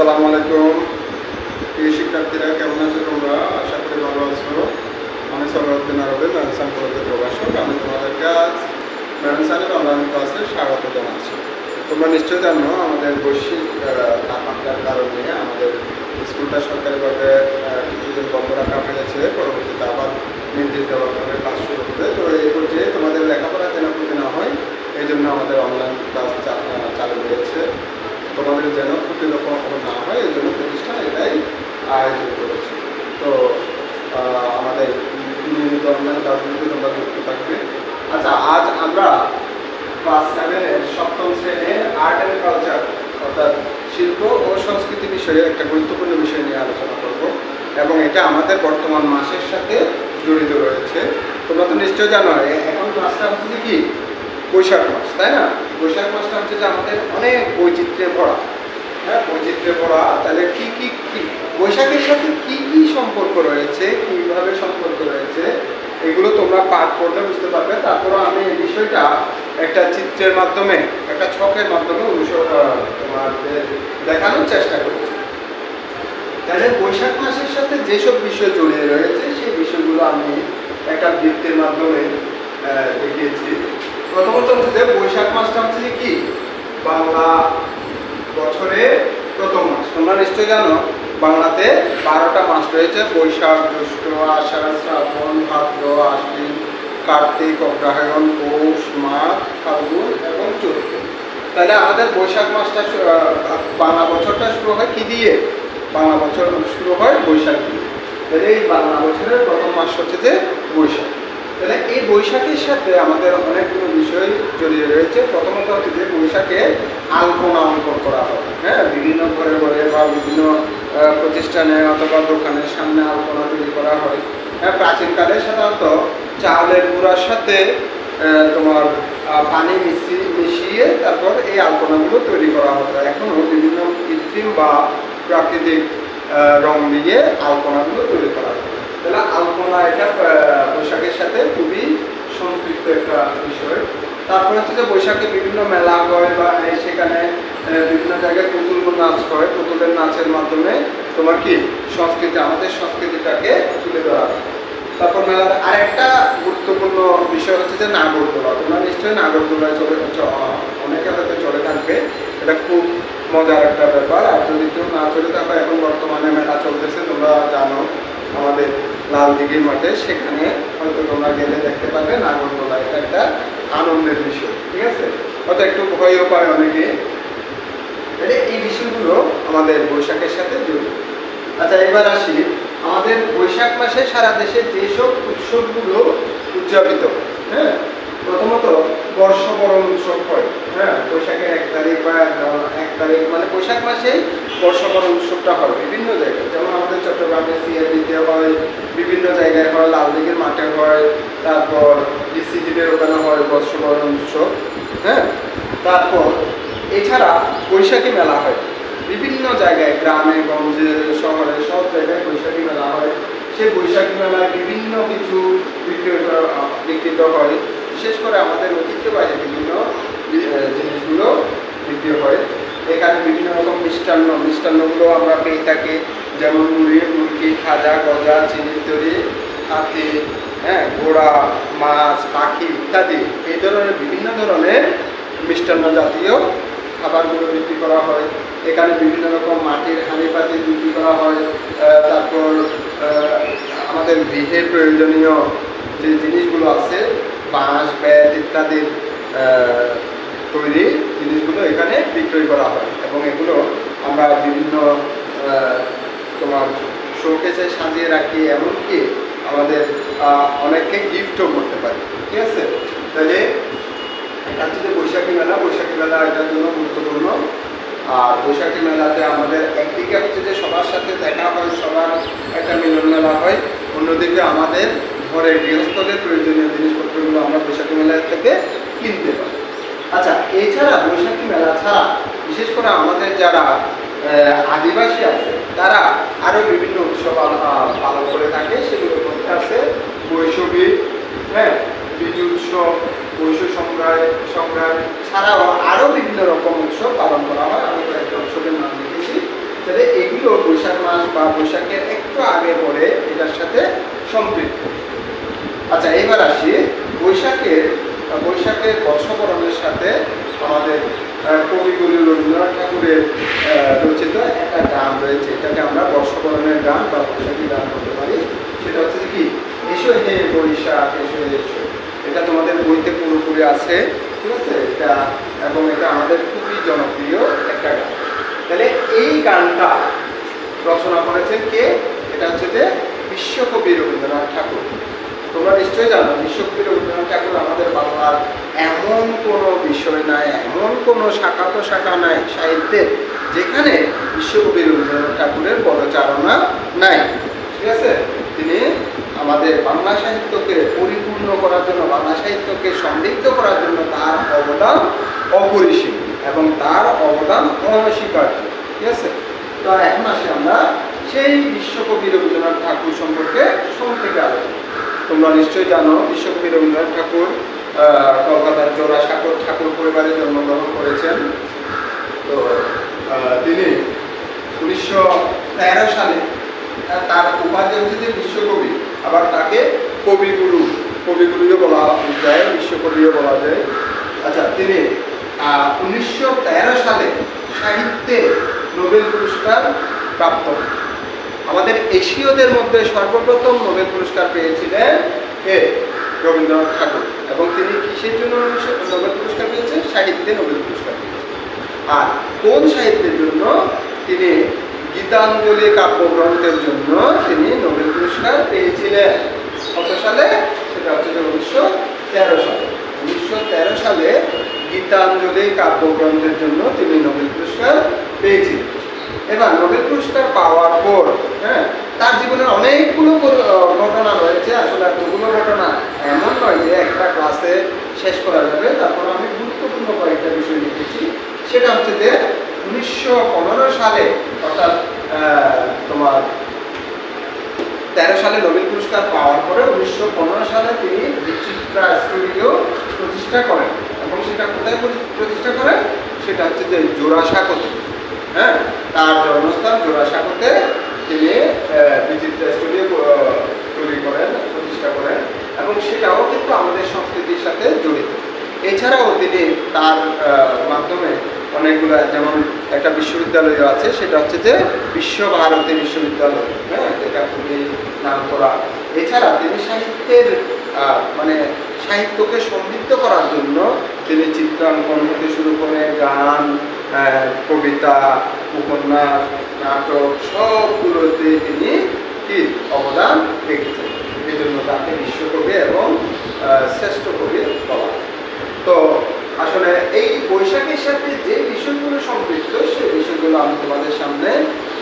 আসসালামু আলাইকুম প্রিয় শিক্ষার্থীরা, কেমন আছো তোমরা? আশা করি ভালো আছো। আমি সরওয়ারউদ্দিন আরবি, ম্যানসান কলেজের প্রভাষক। আমি তোমাদেরকে আজ ম্যানসানের অনলাইন ক্লাসে স্বাগত জানাচ্ছি। তোমরা নিশ্চয়ই জানো, আমাদের বৈশ্বিক তাপমাত্রার কারণে আমাদের স্কুলটা সরকারিভাবে কিছুদিন বন্ধ রাখা হয়েছে। পরবর্তীতে আবার নির্দেশ দেওয়ার পরে ক্লাস শুরু হবে। তো এই পর্যায়ে তোমাদের লেখাপড়া যেন ক্ষতি না হয়, এই জন্য আমাদের অনলাইন ক্লাস চালু হয়েছে। তোমাদের যেন ক্ষতি না হয়, এই জন্য প্রতিষ্ঠান এটাই আয়োজন করেছে। তো আমাদের নিয়মিত অনলাইন ক্লাসগুলোতে তোমরা যুক্ত থাকবে। আচ্ছা, আজ আমরা ক্লাস 7-এর সপ্তম শ্রেণীর আর্ট অ্যান্ড কালচার অর্থাৎ শিল্প ও সংস্কৃতি বিষয়ে একটা গুরুত্বপূর্ণ বিষয় নিয়ে আলোচনা করব, এবং এটা আমাদের বর্তমান মাসের সাথে জড়িত রয়েছে। তোমরা তো নিশ্চয় জানো, এখন ক্লাসটা হচ্ছে কি বৈশাখ মাস, তাই না? বৈশাখ মাসটা হচ্ছে যে আমাদের অনেক বৈচিত্র্যে ভরা। হ্যাঁ, বৈচিত্র্যে ভরা। তাহলে কি বৈশাখের সাথে কি কি সম্পর্ক রয়েছে, কিভাবে সম্পর্ক রয়েছে, এগুলো তোমরা পাঠ করলে বুঝতে পারবে। তারপরে আমি এই বিষয়টা একটা চিত্রের মাধ্যমে, একটা ছকের মাধ্যমে তোমাদের দেখানোর চেষ্টা করেছি। তাহলে বৈশাখ মাসের সাথে যেসব বিষয় জড়িয়ে রয়েছে সেই বিষয়গুলো আমি একটা বৃত্তের মাধ্যমে দেখিয়েছি। প্রথমত হচ্ছে যে বৈশাখ মাসটা হচ্ছে যে কি বাংলা বছরের প্রথম মাস। তোমরা নিশ্চয়ই জানো, বাংলাতে 12টা মাস রয়েছে: বৈশাখ, জ্যৈষ্ঠ, আষাঢ়, শ্রাবণ, ভাদ্র, আশ্বিন, কার্তিক, অগ্রহায়ণ, পৌষ, মাঘ, ফাল্গুন এবং চৈত্র। তাহলে আমাদের বৈশাখ মাসটা বাংলা বছরটা শুরু হয় কি দিয়ে? বাংলা বছর শুরু হয় বৈশাখ দিয়ে। তাহলে এই বাংলা বছরের প্রথম মাস হচ্ছে যে বৈশাখ। তাহলে এই বৈশাখের সাথে আমাদের অনেকগুলো বিষয় জড়িয়ে রয়েছে। প্রথমত হচ্ছে যে বৈশাখে আলপনা অঙ্কন করা হয়। হ্যাঁ, বিভিন্ন ঘরে ঘরে বা বিভিন্ন প্রতিষ্ঠানে অথবা দোকানের সামনে আলপনা তৈরি করা হয়। হ্যাঁ, প্রাচীনকালে সাধারণত চালের গুঁড়ার সাথে তোমার পানি মিশিয়ে তারপর এই আলপনাগুলো তৈরি করা হতো। এখনও বিভিন্ন কৃত্রিম বা প্রাকৃতিক রং দিয়ে আলপনাগুলো তৈরি করা হয়। তাহলে আলপনা এটা বৈশাখের সাথে খুবই সম্পৃক্ত একটা বিষয়। তারপরে হচ্ছে যে বৈশাখে বিভিন্ন মেলা হয় বা সেখানে বিভিন্ন জায়গায় পুতুল নাচ হয়। পুতুলের নাচের মাধ্যমে তোমার কি সংস্কৃতি, আমাদের সংস্কৃতিটাকে তুলে ধরা হয়। তারপর মেলার আরেকটা গুরুত্বপূর্ণ বিষয় হচ্ছে যে নাগরদোলা। তোমরা নিশ্চয়ই নাগরদোলায় অনেকে হয়তো চলে থাকবে। এটা খুব মজার একটা ব্যাপার। আর যদি কেউ না চলে থাকো, এখন বর্তমানে মেলা চলতেছে, তোমরা জানো, আমাদের লালদিঘির মাঠে, সেখানে হয়তো তোমরা গেলে দেখতে পাবে নাগরদোলা। এটা একটা আনন্দের বিষয়, ঠিক আছে? হয়তো একটু ভয়ও পায় অনেকে। তাহলে এই বিষয়গুলো আমাদের বৈশাখের সাথে জড়িত। আচ্ছা, এবার আসি আমাদের বৈশাখ মাসে সারা দেশে যেসব উৎসবগুলো উদযাপিত। হ্যাঁ, প্রথমত বর্ষবরণ উৎসব হয়। হ্যাঁ, বৈশাখের 1 তারিখ বা 1 তারিখ মানে বৈশাখ মাসেই বর্ষবরণ উৎসবটা হয় বিভিন্ন জায়গায়। যেমন আমাদের চট্টগ্রামে সিআরবিতে হয়, বিভিন্ন জায়গায় হয়, লালদিঘির মাঠে হয়, তারপর ডিসিডির ওখানে হয় বর্ষবরণ উৎসব। হ্যাঁ, তারপর এছাড়া বৈশাখী মেলা হয় বিভিন্ন জায়গায়, গ্রামে গঞ্জে শহরে সব জায়গায় বৈশাখী মেলা হয়। সেই বৈশাখী মেলায় বিভিন্ন কিছু বিক্রিত হয়। বিশেষ করে আমাদের ঐতিহ্যবাহী বিভিন্ন জিনিসগুলো বিক্রি হয়। এখানে বিভিন্ন রকম মিষ্টান্নগুলো আমরা পেয়ে থাকি, যেমন মুরগি, খাজা, গজা, চিনির তৈরি, হাতি, হ্যাঁ, ঘোড়া, মাছ, পাখি ইত্যাদি। এই ধরনের বিভিন্ন ধরনের মিষ্টান্ন জাতীয় খাবারগুলো বিক্রি করা হয়। এখানে বিভিন্ন রকম মাটির হাঁড়ি-পাতি বিক্রি করা হয়। তারপর আমাদের গৃহের প্রয়োজনীয় যে জিনিসগুলো আছে, বাঁশ, বেত ইত্যাদির তৈরি জিনিসগুলো এখানে বিক্রয় করা হয়, এবং এগুলো আমরা বিভিন্ন তোমার শোকেসে সাজিয়ে রাখি, এমনকি আমাদের অনেককে গিফটও করতে পারি, ঠিক আছে? তাহলে এটা হচ্ছে যে বৈশাখী মেলা। বৈশাখী মেলা এটার জন্য গুরুত্বপূর্ণ। আর বৈশাখী মেলাতে আমাদের একদিকে হচ্ছে যে সবার সাথে দেখা হয়, সবার একটা মিলন মেলা হয়, অন্যদিকে আমাদের ঘরের গৃহস্থলের প্রয়োজনীয় জিনিসপত্রগুলো আমরা বৈশাখী মেলা থেকে কিনতে পারি। আচ্ছা, এছাড়া বৈশাখী মেলা ছাড়া বিশেষ করে আমাদের যারা আদিবাসী আছে, তারা আরও বিভিন্ন উৎসব পালন করে থাকে। সেগুলোর মধ্যে আছে বৈশাখী, হ্যাঁ, বিজু উৎসব, বৈশ্ব সংগ্রাম ছাড়াও আরও বিভিন্ন রকম উৎসব পালন করা হয়। আমি কয়েকটা উৎসবের নাম লিখেছি। তাহলে বৈশাখ মাস বা বৈশাখের একটু আগে পরে এটার সাথে সম্পৃক্ত। আচ্ছা, এবার আসি বৈশাখের বর্ষবরণের সাথে আমাদের কবিগুরু রবীন্দ্রনাথ ঠাকুরের রচিত একটা গান রয়েছে। এটাকে আমরা বর্ষবরণের গান বা বৈশাখী গান বলতে পারি। সেটা হচ্ছে কি, এসো হে বৈশাখ এসো এসো। এটা তোমাদের বইতে পুরোপুরি আছে, ঠিক আছে? এটা এবং এটা আমাদের খুবই জনপ্রিয় একটা গান। তাহলে এই গানটা রচনা করেছেন কে? এটা হচ্ছে যে বিশ্বকবি রবীন্দ্রনাথ ঠাকুর। তোমরা নিশ্চয়ই জানো বিশ্বকবি রবীন্দ্রনাথ ঠাকুর আমাদের বাংলার এমন কোনো বিষয় নাই, এমন কোনো শাখা নাই সাহিত্যের যেখানে বিশ্বকবি রবীন্দ্রনাথ ঠাকুরের পদচারণা নাই, ঠিক আছে? তিনি আমাদের বাংলা সাহিত্যকে পরিপূর্ণ করার জন্য, বাংলা সাহিত্যকে সমৃদ্ধ করার জন্য তার অবদান অপরিসীম এবং তার অবদান অনস্বীকার্য, ঠিক আছে? তো এখন আসি আমরা সেই বিশ্বকবি রবীন্দ্রনাথ ঠাকুর সম্পর্কে সংক্ষেপে আলোচনা। তোমরা নিশ্চয়ই জানো বিশ্বকবি রবীন্দ্রনাথ ঠাকুর কলকাতার জোড়াসাঁকোর ঠাকুর পরিবারে জন্মগ্রহণ করেছেন। তো তিনি 1913 সালে, তার উপাধি হচ্ছে যে বিশ্বকবি, আবার তাকে কবিগুরুও বলা যায়, বিশ্বকবিও বলা যায়। আচ্ছা, তিনি 1913 সালে সাহিত্যে নোবেল পুরস্কার প্রাপ্ত। আমাদের এশীয়দের মধ্যে সর্বপ্রথম নোবেল পুরস্কার পেয়েছিলেন কে? রবীন্দ্রনাথ ঠাকুর। এবং তিনি কিসের জন্য নোবেল পুরস্কার পেয়েছেন? সাহিত্যে নোবেল পুরস্কার পেয়েছেন। আর কোন সাহিত্যের জন্য? তিনি গীতাঞ্জলি কাব্যগ্রন্থের জন্য তিনি নোবেল পুরস্কার পেয়েছিলেন। কত সালে? সেটা হচ্ছে 1913 সালে। 1913 সালে গীতাঞ্জলি কাব্যগ্রন্থের জন্য তিনি নোবেল পুরস্কার পেয়েছিলেন। এবার নোবেল পুরস্কার পাওয়ার পর তার জীবনের অনেকগুলো ঘটনা রয়েছে। আসলে এতগুলো ঘটনা এমন নয় যে একটা ক্লাসে শেষ করা যাবে। তারপর আমি গুরুত্বপূর্ণ কয়েকটা বিষয় লিখেছি। সেটা হচ্ছে যে 1915 সালে, অর্থাৎ তোমার 13 সালে নোবেল পুরস্কার পাওয়ার পরে 1915 সালে তিনি বিচিত্রা স্টুডিও প্রতিষ্ঠা করেন। এবং সেটা কোথায় প্রতিষ্ঠা করেন? সেটা হচ্ছে যে জোড়াসাঁকোতে। তার জন্মস্থান জোড়াসাঁকোতে তিনি বিচিত্রা স্টুডিও প্রতিষ্ঠা করেন। এবং সেটাও কিন্তু আমাদের সংস্কৃতির সাথে জড়িত। এছাড়াও তিনি তার মাধ্যমে অনেকগুলো, যেমন একটা বিশ্ববিদ্যালয় আছে, সেটা হচ্ছে যে বিশ্বভারতী বিশ্ববিদ্যালয়, যেটা খুবই নাম করা। এছাড়া তিনি সাহিত্যের সাহিত্যকে সমৃদ্ধ করার জন্য তিনি চিত্রাঙ্কন থেকে শুরু করে গান, কবিতা, উপন্যাস, নাটক সবগুলোতে তিনি কি অবদান রেখেছেন। এই জন্য তাকে বিশ্বকবি এবং শ্রেষ্ঠ কবি বলা হয়। তো আসলে এই বৈশাখের সাথে যে বিষয়গুলো সম্পৃক্ত, সেই বিষয়গুলো আমি তোমাদের সামনে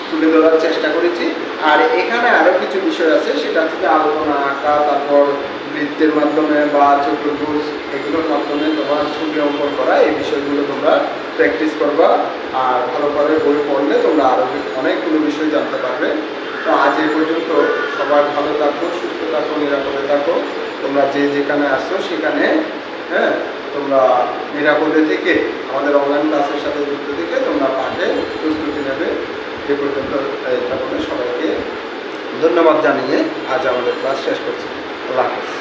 তুলে ধরার চেষ্টা করেছি। আর এখানে আরও কিছু বিষয় আছে, সেটা হচ্ছে আলোচনা আঁকা, তারপর বৃত্তের মাধ্যমে বা চতুর্ভুজ, এগুলোর মাধ্যমে তোমার ছবি অঙ্কন করা, এই বিষয়গুলো তোমরা প্র্যাকটিস করবা। আর ভালো করে বই পড়লে তোমরা আরও অনেকগুলো বিষয় জানতে পারবে। তো আজ এই পর্যন্ত। সবাই ভালো থাকো, সুস্থ থাকো, নিরাপদে থাকো। তোমরা যে যেখানে আসছো সেখানে তোমরা নিরাপদে থেকে আমাদের অনলাইন ক্লাসের সাথে যুক্ত থেকে তোমরা পাঠে প্রস্তুতি নেবে। এ পর্যন্ত এটা বলে সবাইকে ধন্যবাদ জানিয়ে আজ আমাদের ক্লাস শেষ করছি। আল্লাহ হাফেজ।